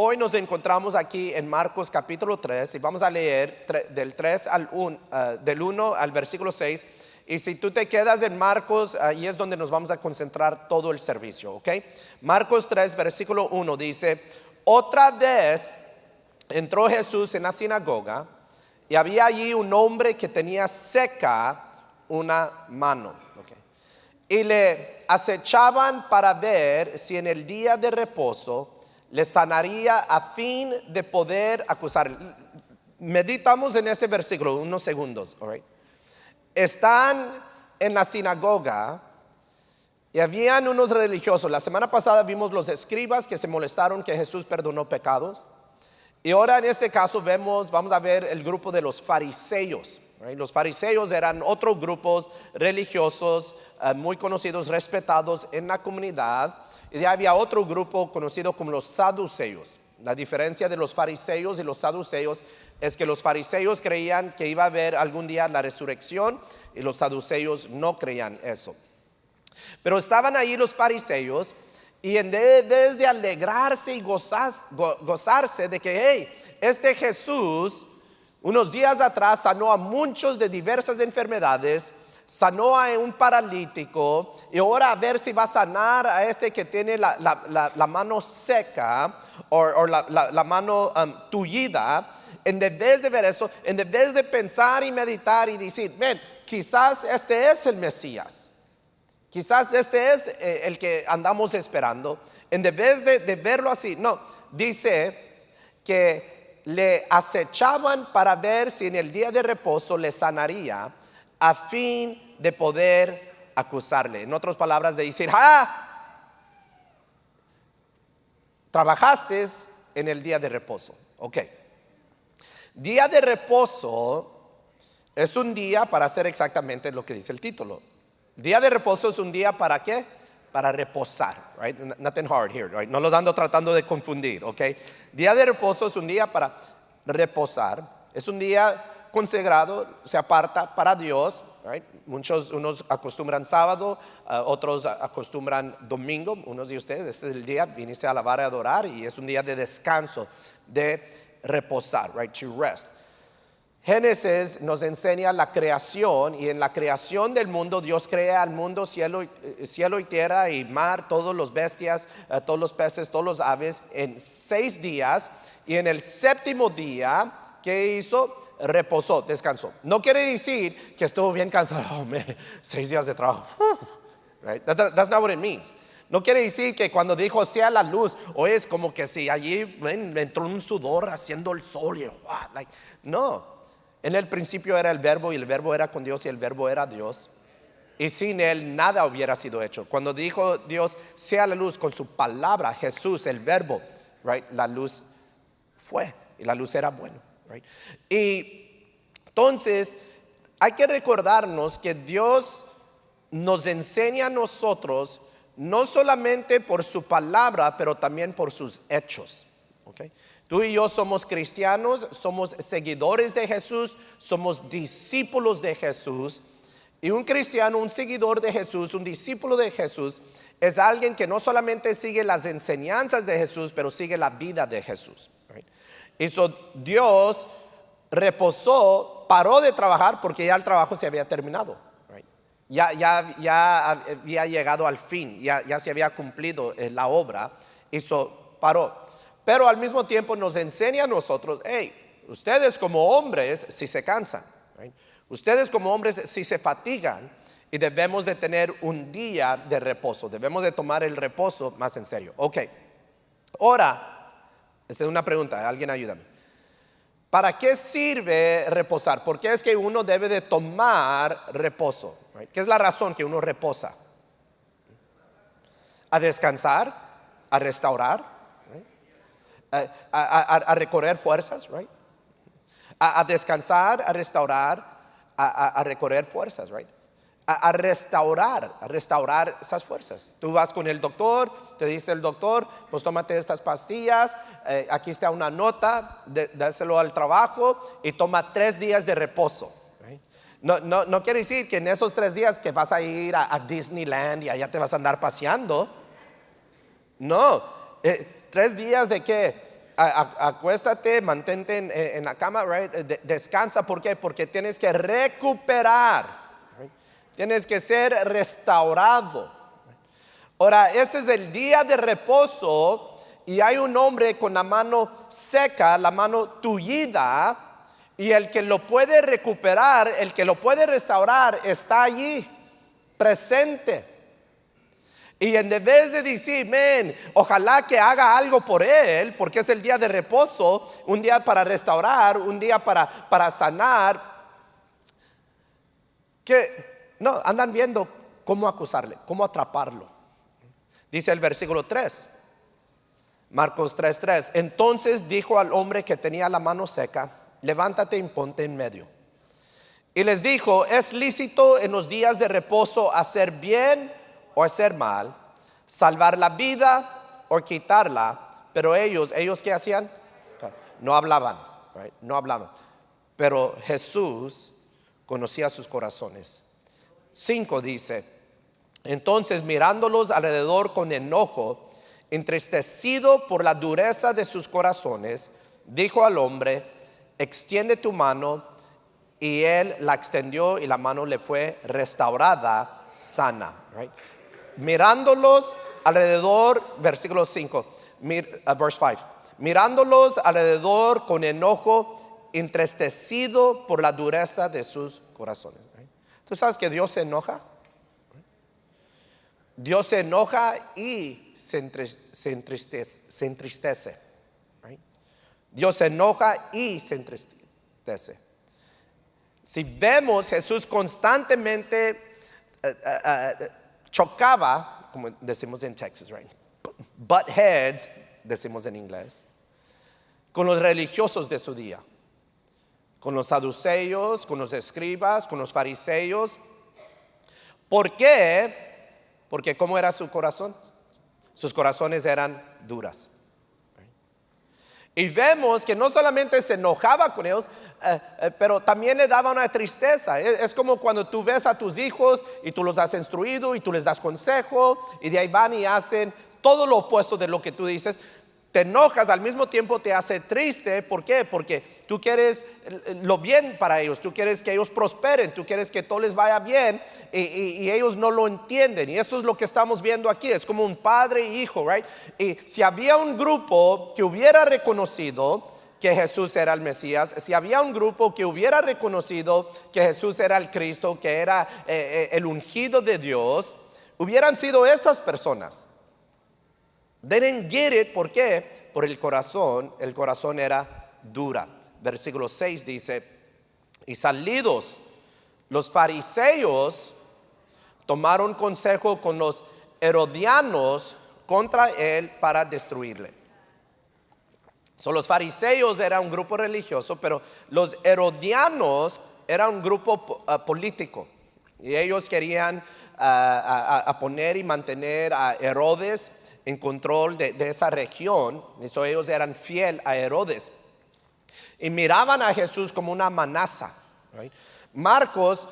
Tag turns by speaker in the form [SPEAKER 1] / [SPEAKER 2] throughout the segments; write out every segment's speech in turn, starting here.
[SPEAKER 1] Hoy nos encontramos aquí en Marcos capítulo 3 y vamos a leer del 3 al 1, del 1 al versículo 6. Y si tú te quedas en Marcos, ahí es donde nos vamos a concentrar todo el servicio, ¿ok? Marcos 3, versículo 1 dice: otra vez entró Jesús en la sinagoga y había allí un hombre que tenía seca una mano, ¿ok? Y le acechaban para ver si en el día de reposo le sanaría a fin de poder acusar. Meditamos en este versículo unos segundos, all right? Están en la sinagoga y habían unos religiosos. La semana pasada vimos los escribas que se molestaron que Jesús perdonó pecados. Y ahora en este caso vamos a ver el grupo de los fariseos. Right? Los fariseos eran otros grupos religiosos muy conocidos, respetados en la comunidad. Y había otro grupo conocido como los saduceos. La diferencia de los fariseos y los saduceos es que los fariseos creían que iba a haber algún día la resurrección y los saduceos no creían eso. Pero estaban ahí los fariseos y en vez de alegrarse y gozarse de que hey, este Jesús unos días atrás sanó a muchos de diversas enfermedades, sanó a un paralítico y ahora a ver si va a sanar a este que tiene la mano seca o la mano tullida. En vez de ver eso, en vez de pensar y meditar y decir, ven, quizás este es el Mesías, quizás este es el que andamos esperando, en vez de verlo así, no, dice que le acechaban para ver si en el día de reposo le sanaría a fin de poder acusarle. En otras palabras, de decir, trabajaste en el día de reposo. Ok. Día de reposo es un día para hacer exactamente lo que dice el título. Día de reposo es un día para ¿qué? Para reposar, right? Nothing hard here, right? No los ando tratando de confundir, ok. Día de reposo es un día para reposar. Es un día consagrado, se aparta para Dios, right? Unos acostumbran sábado, otros acostumbran domingo. Unos de ustedes, este es el día, viniste a alabar y adorar, y es un día de descanso, de reposar, right? To rest. Génesis nos enseña la creación, y en la creación del mundo Dios crea al mundo, cielo y tierra y mar, todos los bestias, todos los peces, todos los aves en 6 días, y en el séptimo día, ¿qué hizo? Reposó, descansó. No quiere decir que estuvo bien cansado. 6 días de trabajo. Right? That's not what it means. No quiere decir que cuando dijo sea la luz, o es como que si allí me entró un sudor haciendo el sol y no. En el principio era el verbo, y el verbo era con Dios, y el verbo era Dios, y sin él nada hubiera sido hecho. Cuando dijo Dios sea la luz, con su palabra, Jesús, el verbo, right, la luz fue, y la luz era buena, right? Y entonces hay que recordarnos que Dios nos enseña a nosotros no solamente por su palabra, pero también por sus hechos, okay? Tú y yo somos cristianos, somos seguidores de Jesús, somos discípulos de Jesús. Y un cristiano, un seguidor de Jesús, un discípulo de Jesús, es alguien que no solamente sigue las enseñanzas de Jesús, pero sigue la vida de Jesús, right? Y Dios reposó, paró de trabajar porque ya el trabajo se había terminado, right? Ya había llegado al fin, ya se había cumplido la obra, y paró. Pero al mismo tiempo nos enseña a nosotros, hey, ustedes como hombres si se cansan, right? Ustedes como hombres si se fatigan, y debemos de tener un día de reposo, debemos de tomar el reposo más en serio. Ok, ahora, esta es una pregunta, alguien ayúdame. ¿Para qué sirve reposar? ¿Por qué es que uno debe de tomar reposo? Right? ¿Qué es la razón que uno reposa? A descansar, a restaurar, a recorrer fuerzas, right? A descansar, a restaurar, a recorrer fuerzas, right? A restaurar esas fuerzas. Tú vas con el doctor, te dice el doctor, pues tómate estas pastillas, aquí está una nota, dáselo al trabajo y toma 3 días de reposo, right? No quiere decir que en esos 3 días que vas a ir a Disneyland y allá te vas a andar paseando. No, 3 días de qué? acuéstate, mantente en la cama, right? Descansa, ¿por qué? Porque tienes que recuperar, right? Tienes que ser restaurado. Ahora, este es el día de reposo y hay un hombre con la mano seca, la mano tullida, y el que lo puede recuperar, el que lo puede restaurar, está allí, presente. Y en vez de decir, ojalá que haga algo por él, porque es el día de reposo, un día para restaurar, un día para sanar, que no, andan viendo cómo acusarle, cómo atraparlo. Dice el versículo 3, Marcos 3:3. Entonces dijo al hombre que tenía la mano seca, levántate y ponte en medio. Y les dijo, ¿es lícito en los días de reposo hacer bien o hacer mal, salvar la vida o quitarla? Pero ellos ¿qué hacían? No hablaban, right? No hablaban. Pero Jesús conocía sus corazones. 5 dice, entonces mirándolos alrededor con enojo, entristecido por la dureza de sus corazones, dijo al hombre, extiende tu mano. Y él la extendió y la mano le fue restaurada, sana, right? Mirándolos alrededor, versículo 5, verse 5. Mirándolos alrededor con enojo, entristecido por la dureza de sus corazones, right? ¿Tú sabes que Dios se enoja? Dios se enoja y se entristece, right? Dios se enoja y se entristece. Si vemos, Jesús constantemente chocaba, como decimos en Texas, right? Butt heads, decimos en inglés, con los religiosos de su día, con los saduceos, con los escribas, con los fariseos. ¿Por qué? Porque ¿cómo era su corazón? Sus corazones eran duras. Y vemos que no solamente se enojaba con ellos, pero también le daba una tristeza. Es como cuando tú ves a tus hijos y tú los has instruido y tú les das consejo y de ahí van y hacen todo lo opuesto de lo que tú dices. Te enojas, al mismo tiempo te hace triste. ¿Por qué? Porque tú quieres lo bien para ellos, tú quieres que ellos prosperen, tú quieres que todo les vaya bien y ellos no lo entienden. Y eso es lo que estamos viendo aquí, es como un padre e hijo, right? Y si había un grupo que hubiera reconocido que Jesús era el Mesías, si había un grupo que hubiera reconocido que Jesús era el Cristo, que era el ungido de Dios, hubieran sido estas personas. They didn't get it, ¿por qué? Por el corazón era dura. Versículo 6 dice, y salidos los fariseos tomaron consejo con los herodianos contra él para destruirle. Los fariseos eran un grupo religioso, pero los herodianos eran un grupo político. Y ellos querían a poner y mantener a Herodes en control de esa región. Eso ellos eran fiel a Herodes y miraban a Jesús como una amenaza, right? Marcos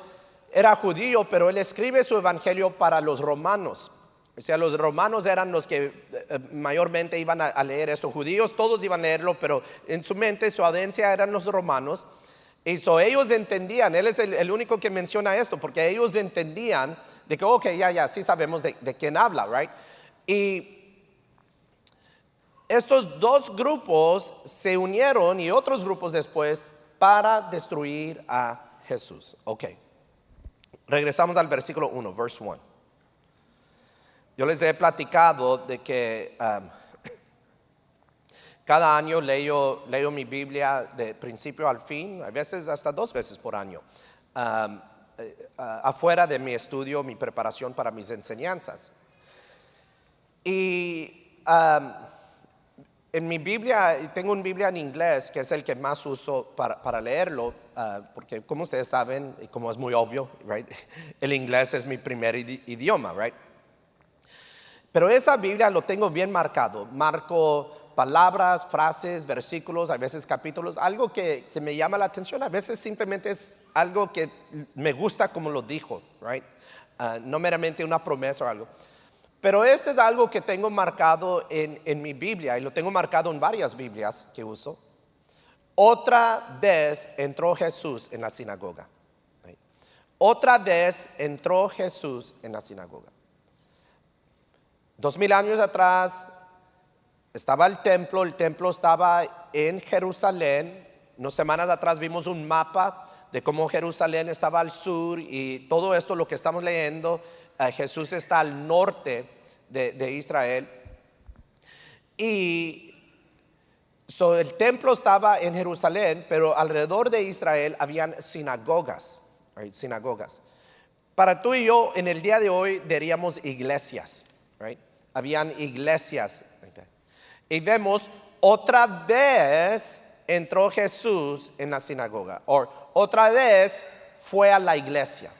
[SPEAKER 1] era judío, pero él escribe su evangelio para los romanos. O sea, los romanos eran los que mayormente iban a leer esto. Judíos todos iban a leerlo, pero en su mente, su audiencia eran los romanos. Y ellos entendían, él es el único que menciona esto, porque ellos entendían de que, ok, ya, sí sabemos de quién habla, right? Y estos dos grupos se unieron y otros grupos después para destruir a Jesús. Ok, regresamos al versículo 1, verse 1. Yo les he platicado de que cada año leo mi Biblia de principio al fin, a veces hasta 2 veces por año, afuera de mi estudio, mi preparación para mis enseñanzas. Y en mi Biblia, tengo una Biblia en inglés que es el que más uso para leerlo, porque como ustedes saben, y como es muy obvio, right? El inglés es mi primer idioma, right? Pero esa Biblia lo tengo bien marcado. Marco palabras, frases, versículos, a veces capítulos, algo que me llama la atención. A veces simplemente es algo que me gusta como lo dijo, right? No meramente una promesa o algo. Pero este es algo que tengo marcado en mi Biblia y lo tengo marcado en varias Biblias que uso. Otra vez entró Jesús en la sinagoga. Otra vez entró Jesús en la sinagoga. 2000 años atrás estaba el templo estaba en Jerusalén. Unas semanas atrás vimos un mapa de cómo Jerusalén estaba al sur y todo esto lo que estamos leyendo, Jesús está al norte de Israel. Y el templo estaba en Jerusalén, pero alrededor de Israel habían sinagogas, right? Sinagogas. Para tú y yo, en el día de hoy diríamos iglesias, right? Habían iglesias. Okay. Y vemos, otra vez entró Jesús en la sinagoga, o otra vez fue a la iglesia.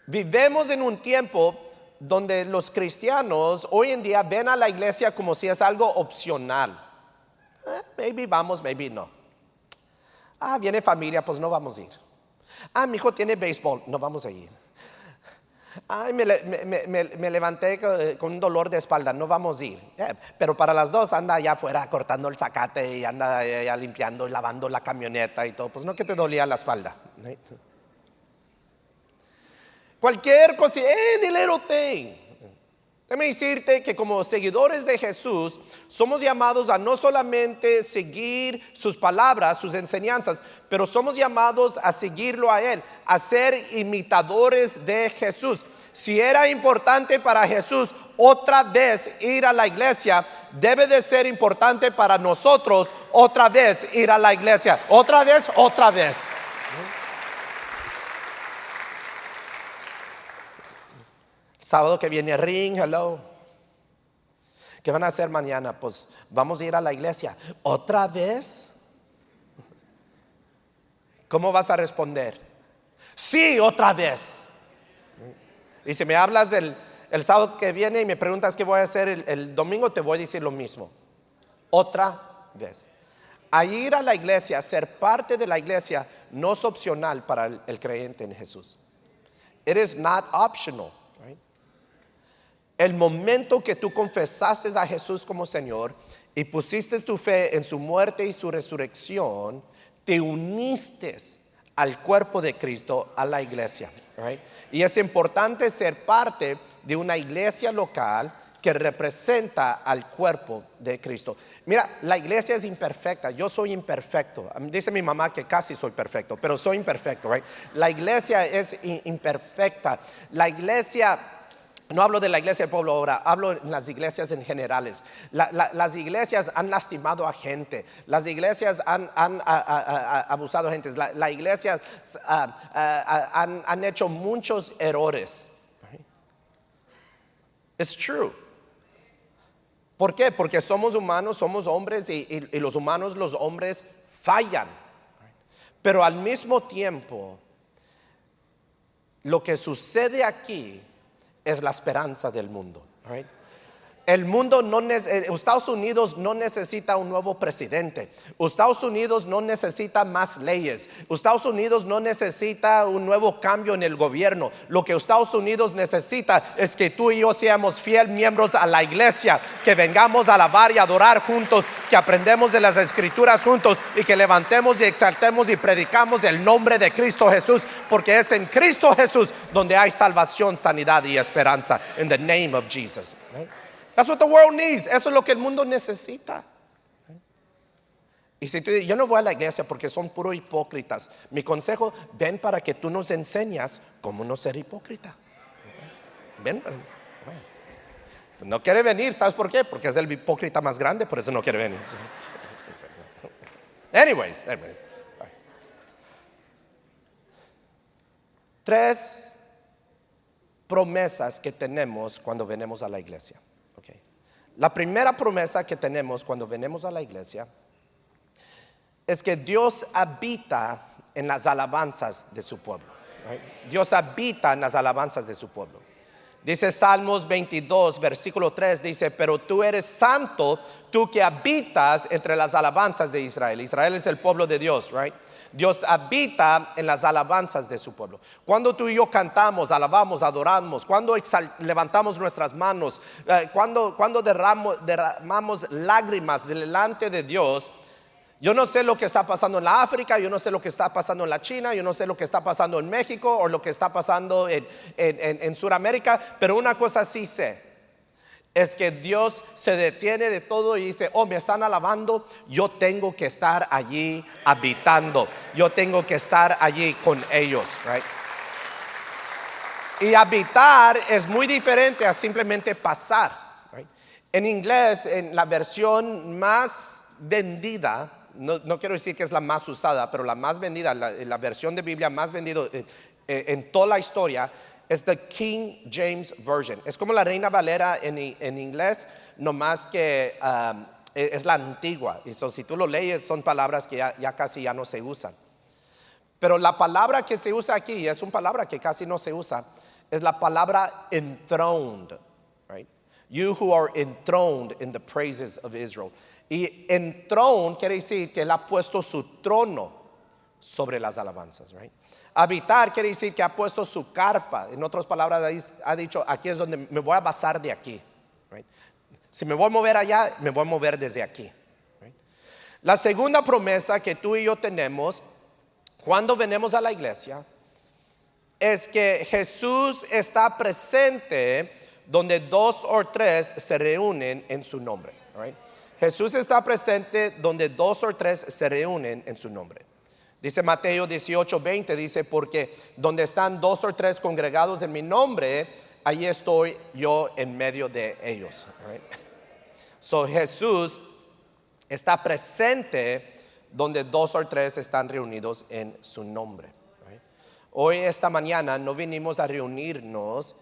[SPEAKER 1] Vivimos en un tiempo donde los cristianos hoy en día ven a la iglesia como si es algo opcional. Maybe vamos, maybe no. Viene familia, pues no vamos a ir. Mi hijo tiene béisbol, no vamos a ir. Me levanté con un dolor de espalda, no vamos a ir. Pero para las dos anda allá afuera cortando el zacate y anda allá limpiando y lavando la camioneta y todo. Pues no que te dolía la espalda. Cualquier cosa, any little thing. Déjame decirte que como seguidores de Jesús somos llamados a no solamente seguir sus palabras, sus enseñanzas, pero somos llamados a seguirlo a Él, a ser imitadores de Jesús. Si era importante para Jesús otra vez ir a la iglesia, debe de ser importante para nosotros otra vez ir a la iglesia. Otra vez, otra vez. Sábado que viene ring, hello. ¿Qué van a hacer mañana? Pues vamos a ir a la iglesia. ¿Otra vez? ¿Cómo vas a responder? Sí, otra vez. Y si me hablas el sábado que viene y me preguntas qué voy a hacer el domingo, te voy a decir lo mismo. Otra vez. A ir a la iglesia, ser parte de la iglesia, no es opcional para el creyente en Jesús. It is not optional. El momento que tú confesaste a Jesús como Señor y pusiste tu fe en su muerte y su resurrección, te uniste al cuerpo de Cristo, a la iglesia. Right? Y es importante ser parte de una iglesia local que representa al cuerpo de Cristo. Mira, la iglesia es imperfecta, yo soy imperfecto. Dice mi mamá que casi soy perfecto, pero soy imperfecto. Right? La iglesia es imperfecta. La iglesia... No hablo de la iglesia del pueblo ahora, hablo de las iglesias en generales. Las iglesias han lastimado a gente, las iglesias han abusado a gente, las iglesias han hecho muchos errores. It's true. ¿Por qué? Porque somos humanos, somos hombres y los humanos, los hombres fallan. Pero al mismo tiempo, lo que sucede aquí es la esperanza del mundo. Right? El mundo Estados Unidos no necesita un nuevo presidente. Estados Unidos no necesita más leyes. Estados Unidos no necesita un nuevo cambio en el gobierno. Lo que Estados Unidos necesita es que tú y yo seamos fieles miembros a la iglesia, que vengamos a alabar y adorar juntos, que aprendemos de las escrituras juntos y que levantemos y exaltemos y predicamos el nombre de Cristo Jesús, porque es en Cristo Jesús donde hay salvación, sanidad y esperanza. In the name of Jesus. Right? That's what the world needs. Eso es lo que el mundo necesita. Y si tú dices, yo no voy a la iglesia porque son puros hipócritas, mi consejo, ven para que tú nos enseñas cómo no ser hipócrita. Ven. No quiere venir, ¿sabes por qué? Porque es el hipócrita más grande, por eso no quiere venir. Anyways. 3 promesas que tenemos cuando venimos a la iglesia. Okay. La primera promesa que tenemos cuando venimos a la iglesia es que Dios habita en las alabanzas de su pueblo. Right? Dios habita en las alabanzas de su pueblo. Dice Salmos 22, versículo 3, dice, pero tú eres santo, tú que habitas entre las alabanzas de Israel. Israel es el pueblo de Dios, right? Dios habita en las alabanzas de su pueblo. Cuando tú y yo cantamos, alabamos, adoramos, cuando levantamos nuestras manos, cuando derramamos lágrimas delante de Dios, yo no sé lo que está pasando en la África, yo no sé lo que está pasando en la China, yo no sé lo que está pasando en México o lo que está pasando en Sudamérica, pero una cosa sí sé, es que Dios se detiene de todo y dice, oh, me están alabando, yo tengo que estar allí habitando, yo tengo que estar allí con ellos, right? Y habitar es muy diferente a simplemente pasar, right? En inglés, en la versión más vendida, no quiero decir que es la más usada, pero la más vendida, la versión de Biblia más vendida en toda la historia es the King James Version. Es como la Reina Valera en inglés, no más que es la antigua. Y si tú lo lees, son palabras que ya casi ya no se usan. Pero la palabra que se usa aquí, y es una palabra que casi no se usa, es la palabra enthroned, right? You who are enthroned in the praises of Israel. Y enthroned quiere decir que él ha puesto su trono sobre las alabanzas, right? Habitar quiere decir que ha puesto su carpa. En otras palabras, ha dicho, aquí es donde me voy a basar de aquí, right? Si me voy a mover allá, me voy a mover desde aquí, right? La segunda promesa que tú y yo tenemos cuando venimos a la iglesia es que Jesús está presente donde dos o tres se reúnen en su nombre, right? Jesús está presente donde dos o tres se reúnen en su nombre. Dice Mateo 18:20, dice, porque donde están dos o tres congregados en mi nombre, ahí estoy yo en medio de ellos, right? So Jesús está presente donde dos o tres están reunidos en su nombre, right? Hoy, esta mañana, no vinimos a reunirnos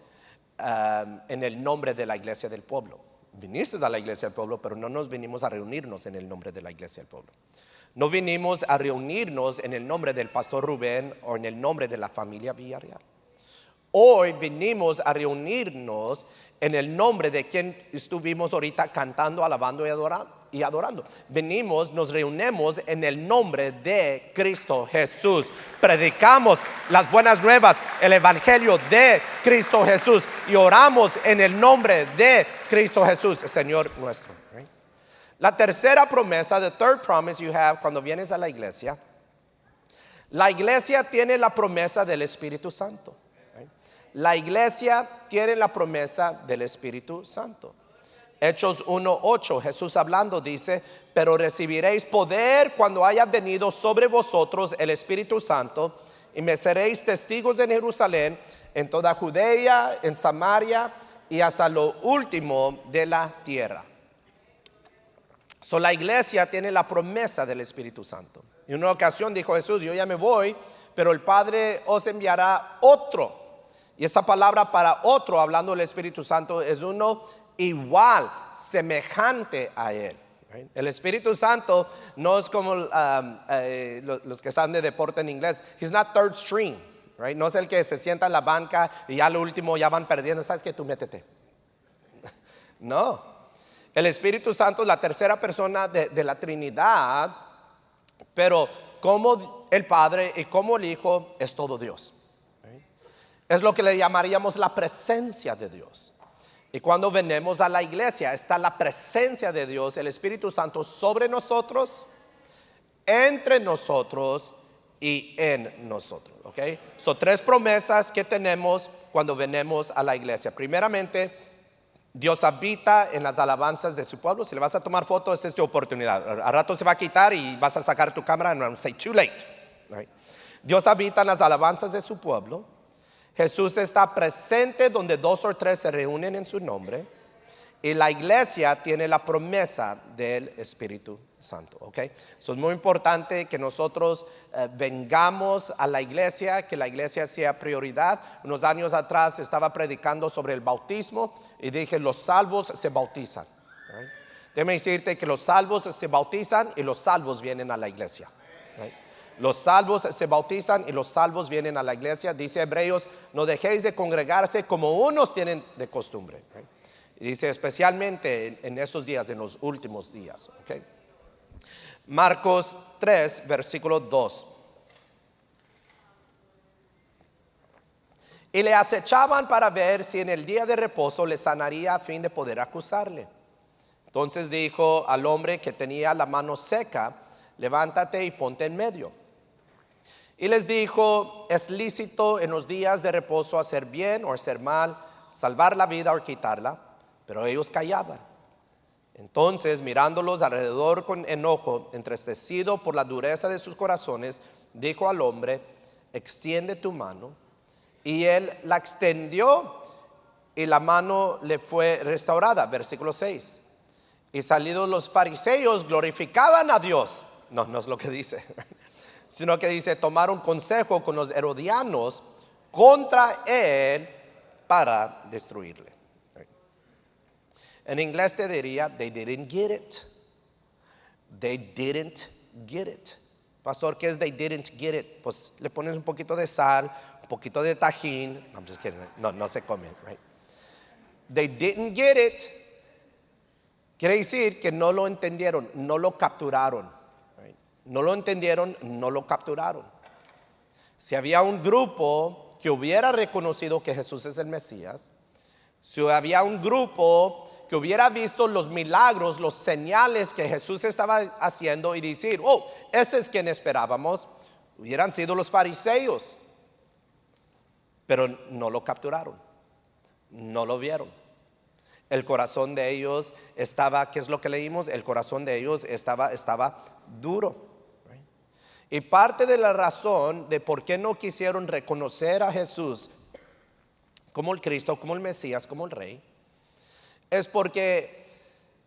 [SPEAKER 1] en el nombre de la iglesia del pueblo. Viniste a la iglesia del pueblo, pero no nos vinimos a reunirnos en el nombre de la iglesia del pueblo. No vinimos a reunirnos en el nombre del pastor Rubén o en el nombre de la familia Villarreal. Hoy vinimos a reunirnos en el nombre de quien estuvimos ahorita cantando, alabando y adorando. Nos reunimos en el nombre de Cristo Jesús. Predicamos las buenas nuevas, el evangelio de Cristo Jesús, y oramos en el nombre de Cristo Jesús, Señor nuestro. Right? La tercera promesa, the third promise you have cuando vienes a la iglesia tiene la promesa del Espíritu Santo. La iglesia tiene la promesa del Espíritu Santo. Hechos 1:8, Jesús hablando dice, pero recibiréis poder cuando haya venido sobre vosotros el Espíritu Santo, y me seréis testigos en Jerusalén, en toda Judea, en Samaria y hasta lo último de la tierra. So, la iglesia tiene la promesa del Espíritu Santo. En una ocasión dijo Jesús, yo ya me voy, pero el Padre os enviará otro. Y esa palabra para otro, hablando del Espíritu Santo, es uno igual, semejante a Él. Right? El Espíritu Santo no es como los que están de deporte en inglés. He's not third string. Right? No es el que se sienta en la banca y ya lo último ya van perdiendo. ¿Sabes qué? Tú métete. No. El Espíritu Santo es la tercera persona de la Trinidad, pero como el Padre y como el Hijo es todo Dios. Es lo que le llamaríamos la presencia de Dios. Y cuando venimos a la iglesia, está la presencia de Dios, el Espíritu Santo sobre nosotros, entre nosotros y en nosotros. ¿Ok? Son tres promesas que tenemos cuando venimos a la iglesia. Primeramente, Dios habita en las alabanzas de su pueblo. Si le vas a tomar fotos, esta es tu oportunidad. Al rato se va a quitar y vas a sacar tu cámara and I'm say too late. Right? Dios habita en las alabanzas de su pueblo. Jesús está presente donde dos o tres se reúnen en su nombre. Y la iglesia tiene la promesa del Espíritu Santo. ¿Okay? Eso es muy importante que nosotros vengamos a la iglesia, que la iglesia sea prioridad. Unos años atrás estaba predicando sobre el bautismo y dije, los salvos se bautizan. Right? Déjame decirte que los salvos se bautizan y los salvos vienen a la iglesia. Right? Los salvos se bautizan y los salvos vienen a la iglesia. Dice Hebreos, no dejéis de congregarse como unos tienen de costumbre. Y dice especialmente en esos días, en los últimos días. Marcos 3, versículo 2. Y le acechaban para ver si en el día de reposo le sanaría a fin de poder acusarle. Entonces dijo al hombre que tenía la mano seca, levántate y ponte en medio. Y les dijo, es lícito en los días de reposo hacer bien o hacer mal, salvar la vida o quitarla, pero ellos callaban. Entonces, mirándolos alrededor con enojo, entristecido por la dureza de sus corazones, dijo al hombre, extiende tu mano. Y él la extendió y la mano le fue restaurada. Versículo 6. Y salidos los fariseos glorificaban a Dios. No es lo que dice, sino que dice, tomaron consejo con los herodianos contra él para destruirle. En inglés te diría, they didn't get it. They didn't get it. Pastor, ¿qué es they didn't get it? Pues le pones un poquito de sal, un poquito de tajín. I'm just kidding. No se comen, right? They didn't get it. Quiere decir que no lo entendieron, no lo capturaron. Right? No lo entendieron, no lo capturaron. Si había un grupo que hubiera reconocido que Jesús es el Mesías, si había un grupo que hubiera visto los milagros, los señales que Jesús estaba haciendo y decir, oh, ese es quien esperábamos, hubieran sido los fariseos. Pero no lo capturaron, no lo vieron. El corazón de ellos estaba, ¿qué es lo que leímos? El corazón de ellos estaba duro. Right? Y parte de la razón de por qué no quisieron reconocer a Jesús como el Cristo, como el Mesías, como el Rey, es porque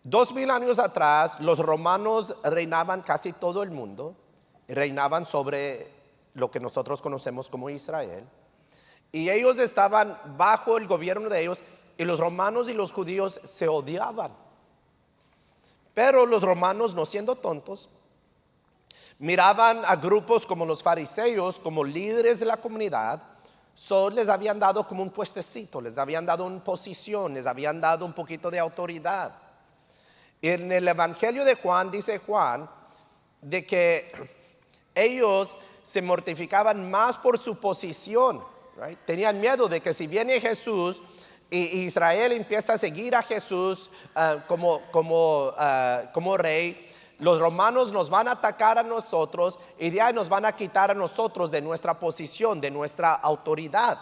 [SPEAKER 1] 2000 años atrás los romanos reinaban casi todo el mundo, reinaban sobre lo que nosotros conocemos como Israel. Y ellos estaban bajo el gobierno de ellos y los romanos y los judíos se odiaban. Pero los romanos, no siendo tontos, miraban a grupos como los fariseos como líderes de la comunidad. Les habían dado como un puestecito, les habían dado una posición, les habían dado un poquito de autoridad. Y en el Evangelio de Juan dice Juan de que ellos se mortificaban más por su posición. Right? Tenían miedo de que si viene Jesús y Israel empieza a seguir a Jesús como rey, los romanos nos van a atacar a nosotros y de ahí nos van a quitar a nosotros de nuestra posición, de nuestra autoridad.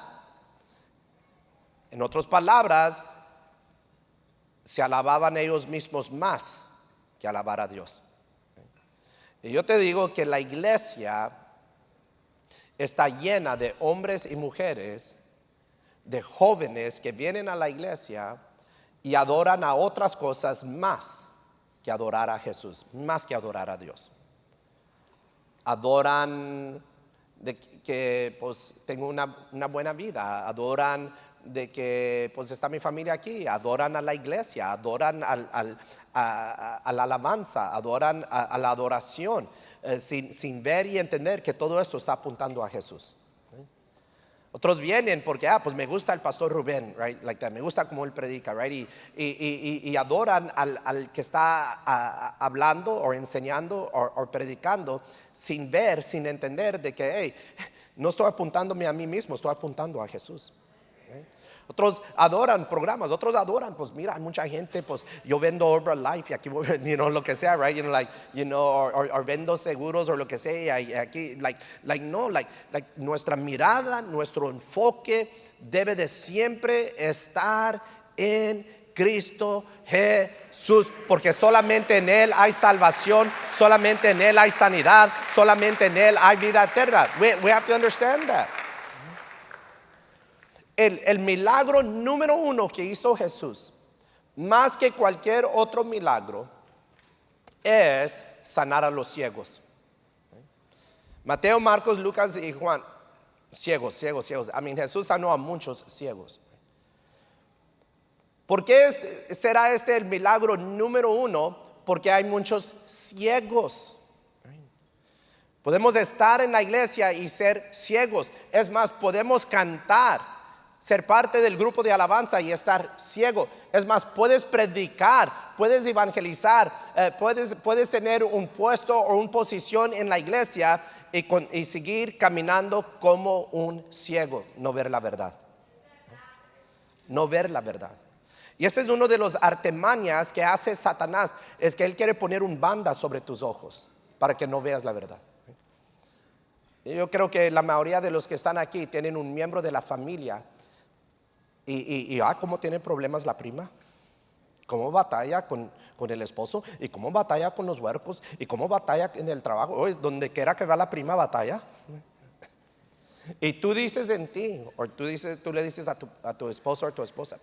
[SPEAKER 1] En otras palabras, se alababan ellos mismos más que alabar a Dios. Y yo te digo que la iglesia está llena de hombres y mujeres, de jóvenes que vienen a la iglesia y adoran a otras cosas más que adorar a Jesús, más que adorar a Dios. Adoran de que pues tengo una buena vida, adoran de que pues está mi familia aquí, adoran a la iglesia, adoran a la alabanza, adoran a la adoración, sin ver y entender que todo esto está apuntando a Jesús. Otros vienen porque, pues me gusta el pastor Rubén, right? Like that. Me gusta cómo él predica, right? Y adoran al que está hablando o enseñando o predicando sin ver, sin entender de que, hey, no estoy apuntándome a mí mismo, estoy apuntando a Jesús. Otros adoran programas, otros adoran, pues mira, hay mucha gente, pues yo vendo Herbalife y aquí, lo que sea, right? Or vendo seguros o lo que sea, y aquí, nuestra mirada, nuestro enfoque debe de siempre estar en Cristo Jesús, porque solamente en Él hay salvación, solamente en Él hay sanidad, solamente en Él hay vida eterna. We have to understand that. El milagro número 1 que hizo Jesús, más que cualquier otro milagro, es sanar a los ciegos. Mateo, Marcos, Lucas y Juan, ciegos. Jesús sanó a muchos ciegos. ¿Por qué será este el milagro número 1? Porque hay muchos ciegos. Podemos estar en la iglesia y ser ciegos. Es más, podemos cantar, ser parte del grupo de alabanza y estar ciego. Es más, puedes predicar, puedes evangelizar, puedes tener un puesto o una posición en la iglesia y seguir caminando como un ciego, no ver la verdad. No ver la verdad. Y ese es uno de los artimañas que hace Satanás, es que él quiere poner un banda sobre tus ojos para que no veas la verdad. Yo creo que la mayoría de los que están aquí tienen un miembro de la familia cómo tiene problemas la prima, cómo batalla con el esposo, y cómo batalla con los huercos, y cómo batalla en el trabajo. Donde quiera que va la prima batalla. Y tú dices en ti, o tú le dices a tu esposo o a tu esposa,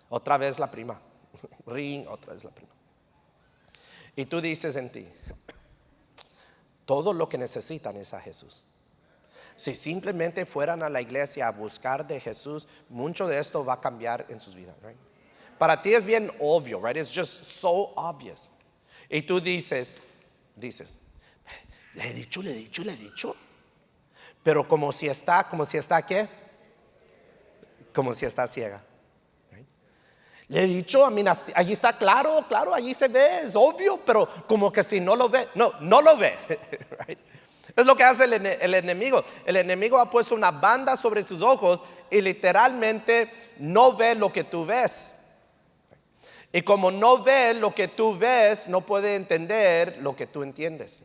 [SPEAKER 1] otra vez la prima, ring, otra vez la prima. Y tú dices en ti, todo lo que necesitan es a Jesús. Si simplemente fueran a la iglesia a buscar de Jesús, mucho de esto va a cambiar en sus vidas, right? Para ti es bien obvio, right? It's just so obvious. Y tú dices, le he dicho. Pero como si está ¿qué? Como si está ciega. Right? Le he dicho, allí está claro, allí se ve, es obvio, pero como que si no lo ve, no lo ve. Right? Es lo que hace el enemigo. El enemigo ha puesto una banda sobre sus ojos y literalmente no ve lo que tú ves. Y como no ve lo que tú ves, no puede entender lo que tú entiendes.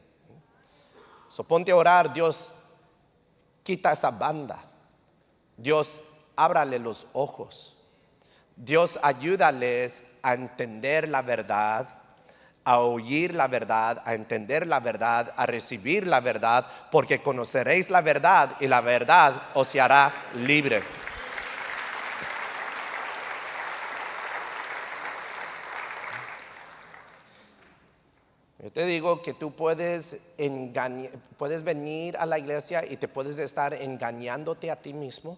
[SPEAKER 1] So, ponte a orar. Dios, quita esa banda. Dios, ábrale los ojos. Dios, ayúdales a entender la verdad, a oír la verdad, a entender la verdad, a recibir la verdad, porque conoceréis la verdad y la verdad os hará libre. Yo te digo que tú puedes venir a la iglesia y te puedes estar engañándote a ti mismo.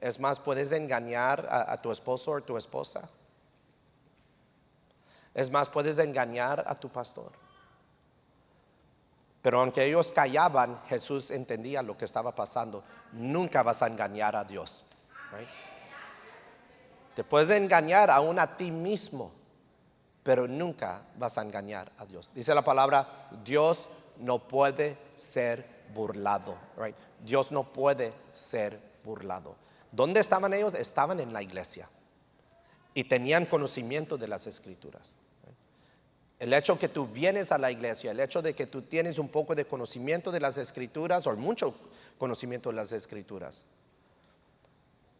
[SPEAKER 1] Es más, puedes engañar a tu esposo o tu esposa. Es más, puedes engañar a tu pastor. Pero aunque ellos callaban, Jesús entendía lo que estaba pasando. Nunca vas a engañar a Dios. Right? Te puedes engañar aún a ti mismo, pero nunca vas a engañar a Dios. Dice la palabra, Dios no puede ser burlado. Right? Dios no puede ser burlado. ¿Dónde estaban ellos? Estaban en la iglesia y tenían conocimiento de las escrituras. El hecho que tú vienes a la iglesia, el hecho de que tú tienes un poco de conocimiento de las escrituras o mucho conocimiento de las escrituras,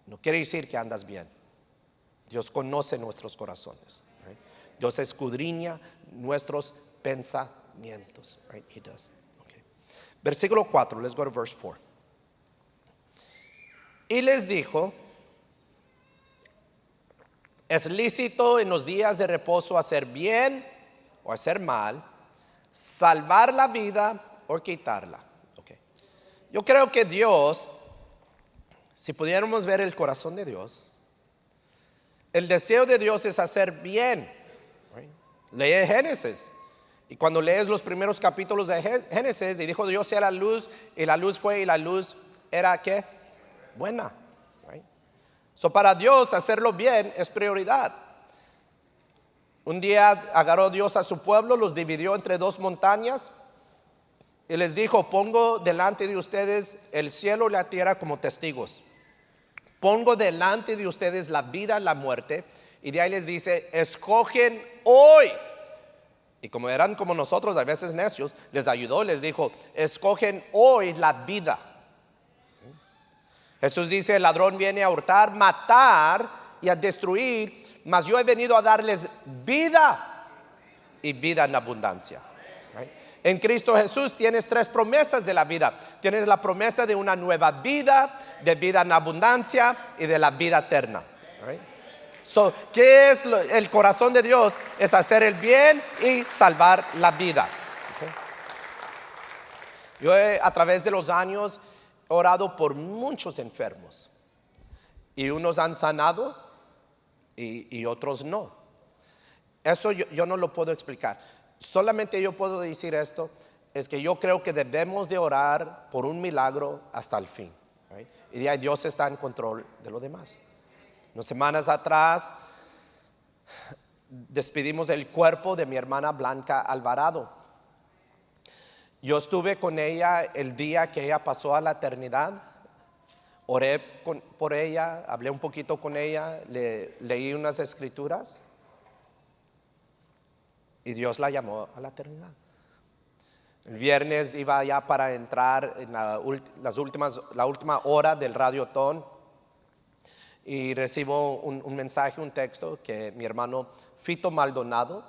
[SPEAKER 1] no quiere decir que andas bien. Dios conoce nuestros corazones. Right? Dios escudriña nuestros pensamientos. Right? He does. Okay. Versículo 4, let's go to verse 4. Y les dijo, es lícito en los días de reposo hacer bien o hacer mal, salvar la vida o quitarla. Okay. Yo creo que Dios, si pudiéramos ver el corazón de Dios, el deseo de Dios es hacer bien. Right? Lee Génesis. Y cuando lees los primeros capítulos de Génesis, y dijo Dios sea la luz, y la luz fue, y la luz era ¿qué? Buena. Right? So para Dios hacerlo bien es prioridad. Un día agarró Dios a su pueblo, los dividió entre dos montañas y les dijo, pongo delante de ustedes el cielo y la tierra como testigos. Pongo delante de ustedes la vida y la muerte. Y de ahí les dice, escogen hoy. Y como eran como nosotros, a veces necios, les ayudó, les dijo, escogen hoy la vida. Jesús dice, el ladrón viene a hurtar, matar y a destruir, mas yo he venido a darles vida y vida en abundancia. Right? En Cristo Jesús tienes tres promesas de la vida. Tienes la promesa de una nueva vida, de vida en abundancia y de la vida eterna. Right? So, ¿qué es el corazón de Dios? Es hacer el bien y salvar la vida. Okay. Yo a través de los años he orado por muchos enfermos y unos han sanado y otros no. Eso yo no lo puedo explicar. Solamente yo puedo decir esto. es que yo creo que debemos de orar por un milagro hasta el fin. Right? Y de ahí Dios está en control de lo demás. Unas semanas atrás despedimos el cuerpo de mi hermana Blanca Alvarado. Yo estuve con ella el día que ella pasó a la eternidad. Oré por ella, hablé un poquito con ella, leí unas escrituras y Dios la llamó a la eternidad. El viernes iba ya para entrar en la última hora del radiotón y recibo un mensaje, un texto que mi hermano Fito Maldonado,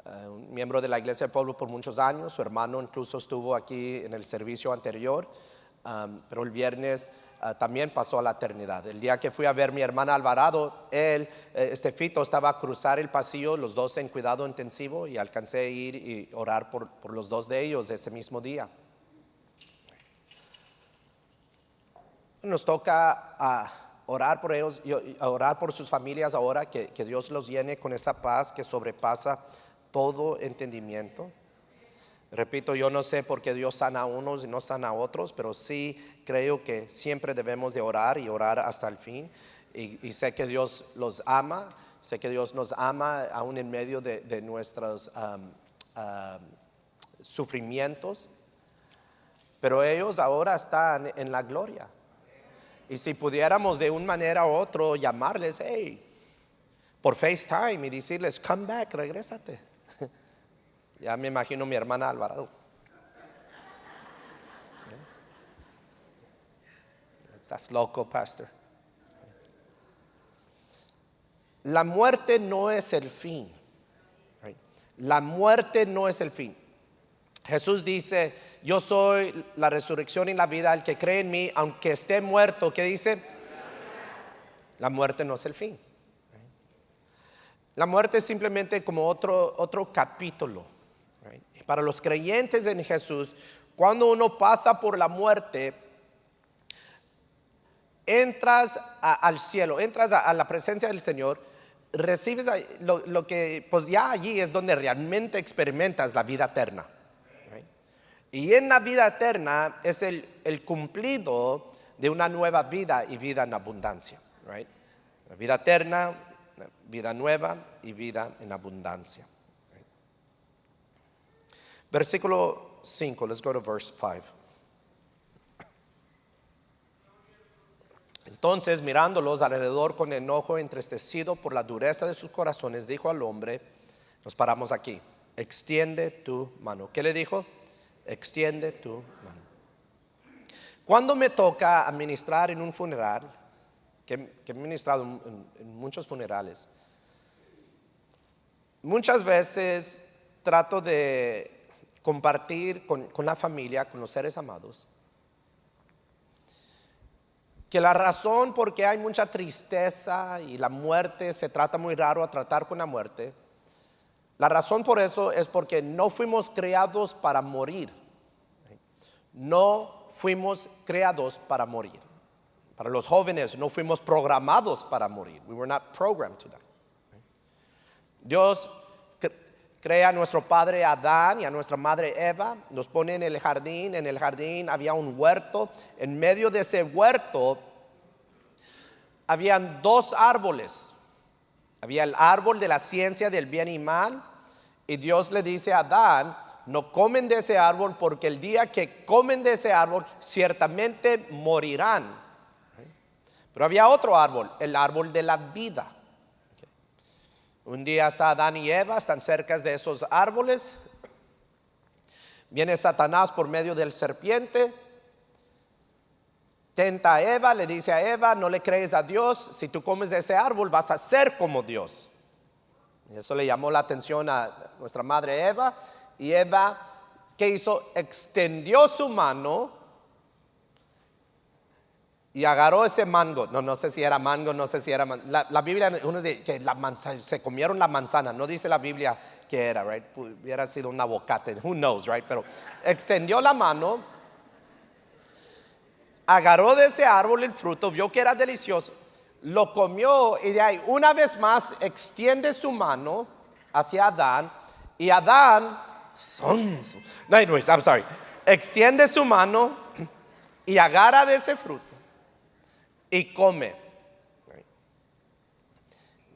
[SPEAKER 1] un miembro de la Iglesia del Pueblo por muchos años, su hermano incluso estuvo aquí en el servicio anterior, pero el viernes también pasó a la eternidad. El día que fui a ver a mi hermana Alvarado, Fito estaba a cruzar el pasillo, los dos en cuidado intensivo, y alcancé a ir y orar por los dos de ellos ese mismo día. Nos toca orar por ellos, orar por sus familias ahora, que Dios los llene con esa paz que sobrepasa todo entendimiento. Repito, yo no sé por qué Dios sana a unos y no sana a otros, pero sí creo que siempre debemos de orar y orar hasta el fin. Y sé que Dios los ama, sé que Dios nos ama aún en medio de nuestros sufrimientos, pero ellos ahora están en la gloria. Y si pudiéramos de una manera u otra llamarles, hey, por FaceTime y decirles, come back, regrésate. Ya me imagino mi hermana Alvarado. Estás loco, pastor. La muerte no es el fin. La muerte no es el fin. Jesús dice, yo soy la resurrección y la vida. El que cree en mí, aunque esté muerto, ¿qué dice? La muerte no es el fin. La muerte es simplemente como otro capítulo. Para los creyentes en Jesús, cuando uno pasa por la muerte, entras al cielo, entras a la presencia del Señor, recibes lo que, pues ya allí es donde realmente experimentas la vida eterna. Y en la vida eterna es el cumplido de una nueva vida y vida en abundancia. La vida eterna, vida nueva y vida en abundancia. Versículo 5, let's go to verse 5. Entonces, mirándolos alrededor con enojo, entristecido por la dureza de sus corazones, dijo al hombre, nos paramos aquí, extiende tu mano. ¿Qué le dijo? Extiende tu mano. Cuando me toca administrar en un funeral, que he ministrado en muchos funerales, muchas veces trato de compartir con la familia, con los seres amados, que la razón por qué hay mucha tristeza y la muerte se trata muy raro a tratar con la muerte, la razón por eso es porque no fuimos creados para morir. No fuimos creados para morir. Para los jóvenes, no fuimos programados para morir. We were not programmed to die. Dios crea a nuestro padre Adán y a nuestra madre Eva, nos pone en el jardín había un huerto, en medio de ese huerto habían dos árboles, había el árbol de la ciencia del bien y mal, y Dios le dice a Adán, no comen de ese árbol porque el día que comen de ese árbol ciertamente morirán. Pero había otro árbol, el árbol de la vida. Un día está Adán y Eva, están cerca de esos árboles. Viene Satanás por medio del serpiente, tenta a Eva, le dice a Eva, no le crees a Dios, si tú comes de ese árbol vas a ser como Dios. Y eso le llamó la atención a nuestra madre Eva. Y Eva, ¿qué hizo? Extendió su mano y agarró ese mango. No sé si era mango, no sé si era la Biblia, uno dice que se comieron la manzana. No dice la Biblia que era, right? Hubiera sido un aguacate, who knows, right? Pero extendió la mano, agarró de ese árbol el fruto, vio que era delicioso, lo comió y de ahí una vez más extiende su mano hacia Adán. Y Adán No, anyways, I'm sorry. Extiende su mano y agarra de ese fruto y come.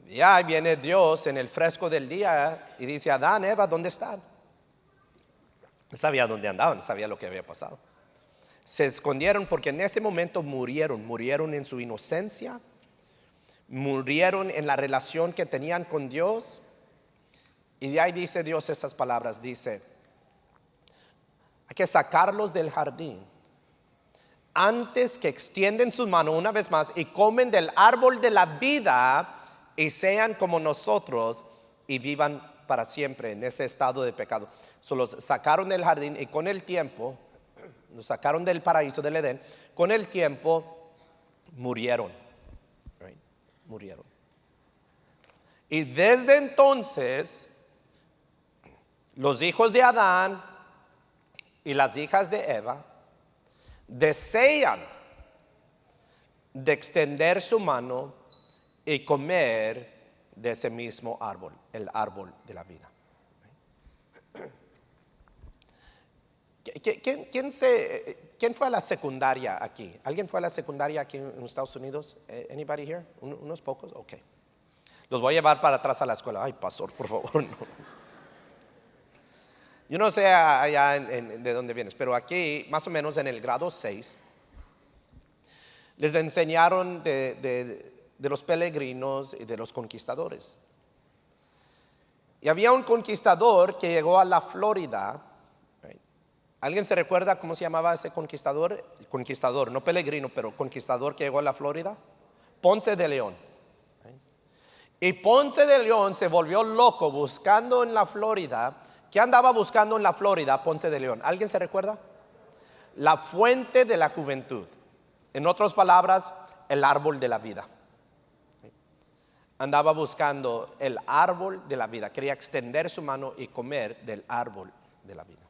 [SPEAKER 1] Y ahí viene Dios en el fresco del día y dice: Adán, Eva, ¿dónde están? No sabía dónde andaban, no sabía lo que había pasado. Se escondieron porque en ese momento murieron en su inocencia, murieron en la relación que tenían con Dios. Y de ahí dice Dios estas palabras, dice: hay que sacarlos del jardín antes que extienden sus manos una vez más y comen del árbol de la vida y sean como nosotros y vivan para siempre en ese estado de pecado. Los sacaron del jardín y con el tiempo, los sacaron del paraíso del Edén, con el tiempo murieron. Right? Murieron. Y desde entonces, los hijos de Adán y las hijas de Eva desean de extender su mano y comer de ese mismo árbol, el árbol de la vida. ¿Quién fue a la secundaria aquí? ¿Alguien fue a la secundaria aquí en Estados Unidos? Anybody here? Unos pocos, ok. Los voy a llevar para atrás a la escuela. Ay, pastor, por favor, no. Yo no sé allá de dónde vienes, pero aquí, más o menos en el grado 6, les enseñaron de los peregrinos y de los conquistadores. Y había un conquistador que llegó a la Florida. Right? ¿Alguien se recuerda cómo se llamaba ese conquistador? El conquistador, no peregrino, pero conquistador que llegó a la Florida. Ponce de León. Right? Y Ponce de León se volvió loco buscando en la Florida. ¿Qué andaba buscando en la Florida Ponce de León? ¿Alguien se recuerda? La fuente de la juventud. En otras palabras, el árbol de la vida. Andaba buscando el árbol de la vida. Quería extender su mano y comer del árbol de la vida.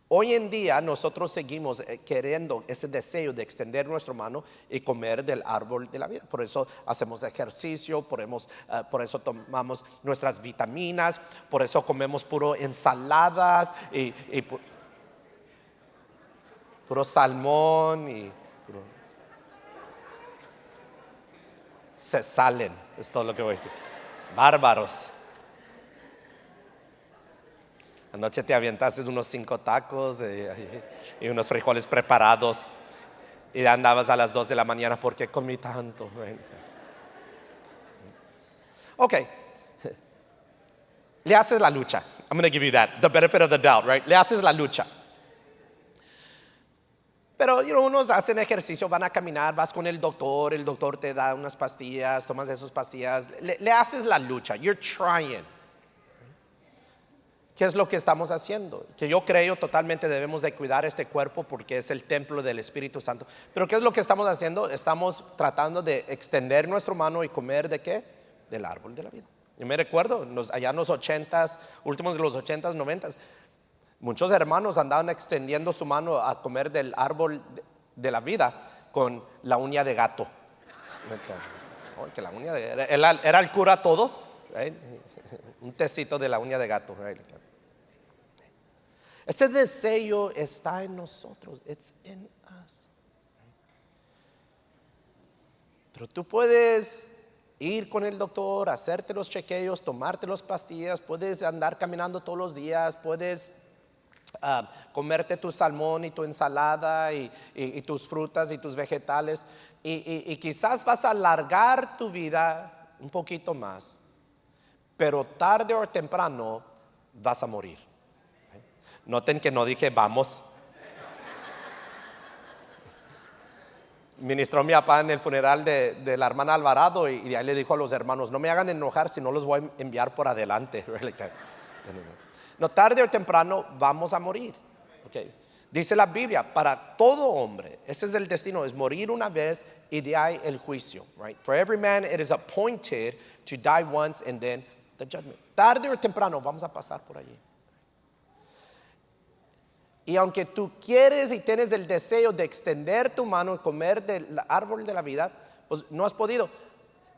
[SPEAKER 1] Hoy en día nosotros seguimos queriendo ese deseo de extender nuestra mano y comer del árbol de la vida. Por eso hacemos ejercicio, por eso tomamos nuestras vitaminas, por eso comemos puro ensaladas y puro salmón y puro... Se salen, es todo lo que voy a decir. Bárbaros. Anoche te aventaste unos 5 tacos y unos frijoles preparados y andabas a las 2 de la mañana. ¿Por qué comí tanto? Ok. Le haces la lucha. I'm going to give you that, the benefit of the doubt, right? Le haces la lucha. Pero unos hacen ejercicio, van a caminar, vas con el doctor te da unas pastillas, tomas esas pastillas, le haces la lucha. You're trying. ¿Qué es lo que estamos haciendo? Que yo creo totalmente debemos de cuidar este cuerpo porque es el templo del Espíritu Santo. Pero ¿qué es lo que estamos haciendo? Estamos tratando de extender nuestra mano y comer ¿de qué? Del árbol de la vida. Yo me recuerdo, allá en los 80s, últimos de los 80s, 90s, muchos hermanos andaban extendiendo su mano a comer del árbol de la vida con la uña de gato. Que la uña era el cura todo, right? Un tecito de la uña de gato. Right? Este deseo está en nosotros. It's in us. Pero tú puedes ir con el doctor, hacerte los chequeos, tomarte las pastillas, puedes andar caminando todos los días, puedes comerte tu salmón y tu ensalada y tus frutas y tus vegetales y quizás vas a alargar tu vida un poquito más, pero tarde o temprano vas a morir. Noten que no dije vamos. Ministró mi papá en el funeral de la hermana Alvarado y de ahí le dijo a los hermanos: no me hagan enojar si no los voy a enviar por adelante. No, tarde o temprano vamos a morir. Okay. Dice la Biblia, para todo hombre, ese es el destino, es morir una vez y de ahí el juicio. Right? For every man it is appointed to die once and then the judgment. Tarde o temprano vamos a pasar por allí. Y aunque tú quieres y tienes el deseo de extender tu mano y comer del árbol de la vida, pues no has podido.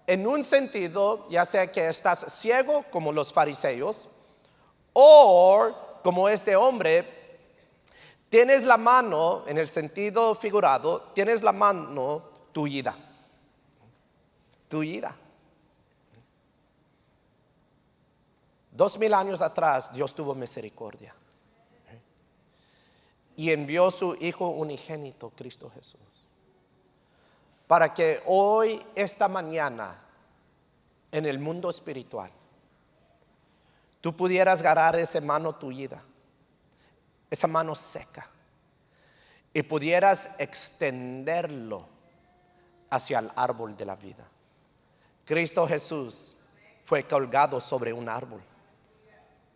[SPEAKER 1] En un sentido, ya sea que estás ciego como los fariseos, o como este hombre, tienes la mano, en el sentido figurado, tienes la mano tullida. Tullida. 2000 años atrás Dios tuvo misericordia y envió su Hijo unigénito, Cristo Jesús, para que hoy, esta mañana, en el mundo espiritual, tú pudieras agarrar esa mano tullida, esa mano seca, y pudieras extenderlo hacia el árbol de la vida. Cristo Jesús fue colgado sobre un árbol,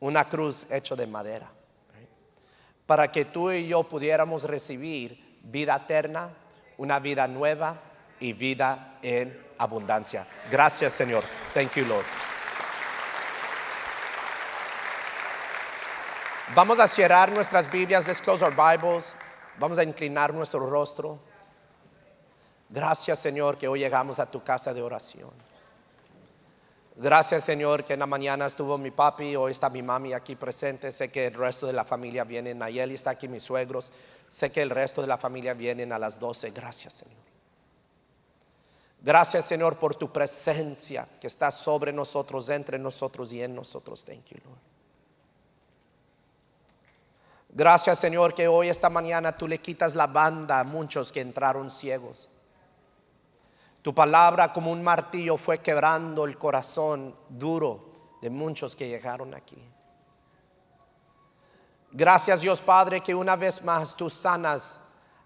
[SPEAKER 1] una cruz hecha de madera, para que tú y yo pudiéramos recibir vida eterna, una vida nueva y vida en abundancia. Gracias, Señor. Thank you, Lord. Vamos a cerrar nuestras Biblias. Let's close our Bibles. Vamos a inclinar nuestro rostro. Gracias, Señor, que hoy llegamos a tu casa de oración. Gracias, Señor, que en la mañana estuvo mi papi, hoy está mi mami aquí presente. Sé que el resto de la familia viene. Nayeli está aquí, mis suegros. Sé que el resto de la familia vienen a las 12. Gracias, Señor. Gracias, Señor, por tu presencia que está sobre nosotros, entre nosotros y en nosotros. Thank you, Lord. Gracias, Señor, que hoy, esta mañana, tú le quitas la banda a muchos que entraron ciegos. Tu palabra, como un martillo, fue quebrando el corazón duro de muchos que llegaron aquí. Gracias, Dios Padre, que una vez más tú sanas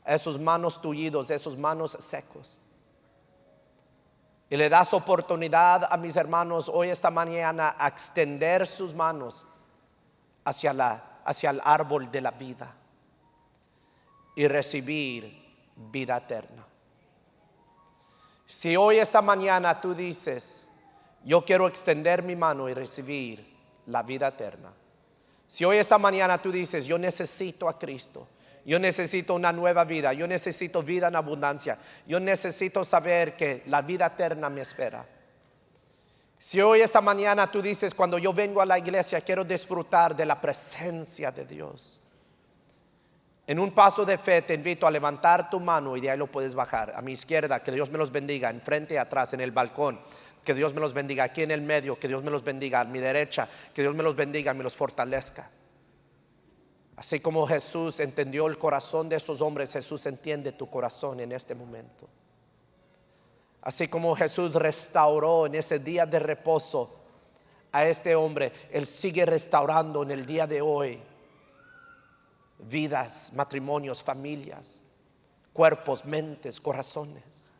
[SPEAKER 1] esos manos tullidos, esos manos secos. Y le das oportunidad a mis hermanos hoy, esta mañana, a extender sus manos hacia el árbol de la vida y recibir vida eterna. Si hoy, esta mañana, tú dices, yo quiero extender mi mano y recibir la vida eterna. Si hoy, esta mañana, tú dices, yo necesito a Cristo, yo necesito una nueva vida, yo necesito vida en abundancia, yo necesito saber que la vida eterna me espera. Si hoy, esta mañana, tú dices, cuando yo vengo a la iglesia quiero disfrutar de la presencia de Dios, en un paso de fe te invito a levantar tu mano y de ahí lo puedes bajar. A mi izquierda, que Dios me los bendiga, enfrente y atrás, en el balcón, que Dios me los bendiga, aquí en el medio, que Dios me los bendiga, a mi derecha, que Dios me los bendiga y me los fortalezca. Así como Jesús entendió el corazón de esos hombres, Jesús entiende tu corazón en este momento. Así como Jesús restauró en ese día de reposo a este hombre, Él sigue restaurando en el día de hoy vidas, matrimonios, familias, cuerpos, mentes, corazones.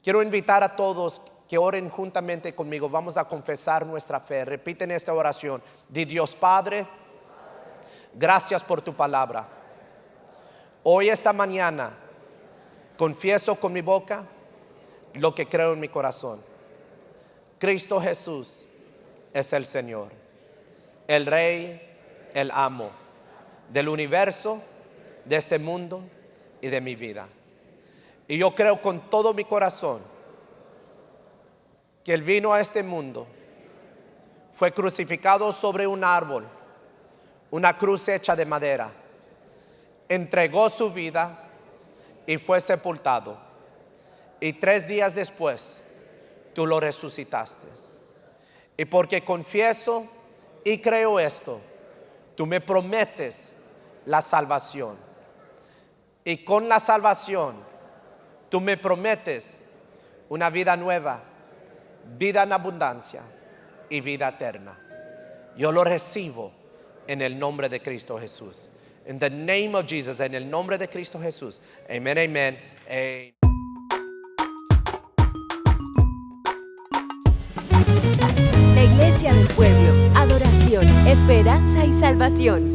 [SPEAKER 1] Quiero invitar a todos que oren juntamente conmigo. Vamos a confesar nuestra fe. Repiten esta oración. Di: Dios Padre, gracias por tu palabra. Hoy, esta mañana, confieso con mi boca lo que creo en mi corazón. Cristo Jesús es el Señor, el Rey, el amo del universo, de este mundo y de mi vida. Y yo creo con todo mi corazón que Él vino a este mundo, fue crucificado sobre un árbol, una cruz hecha de madera, entregó su vida y fue sepultado. Y 3 días después tú lo resucitaste. Y porque confieso y creo esto, tú me prometes la salvación. Y con la salvación tú me prometes una vida nueva, vida en abundancia y vida eterna. Yo lo recibo en el nombre de Cristo Jesús. In the name of Jesus, en el nombre de Cristo Jesús. Amen, amen, amen.
[SPEAKER 2] La Iglesia del Pueblo, adoración, esperanza y salvación.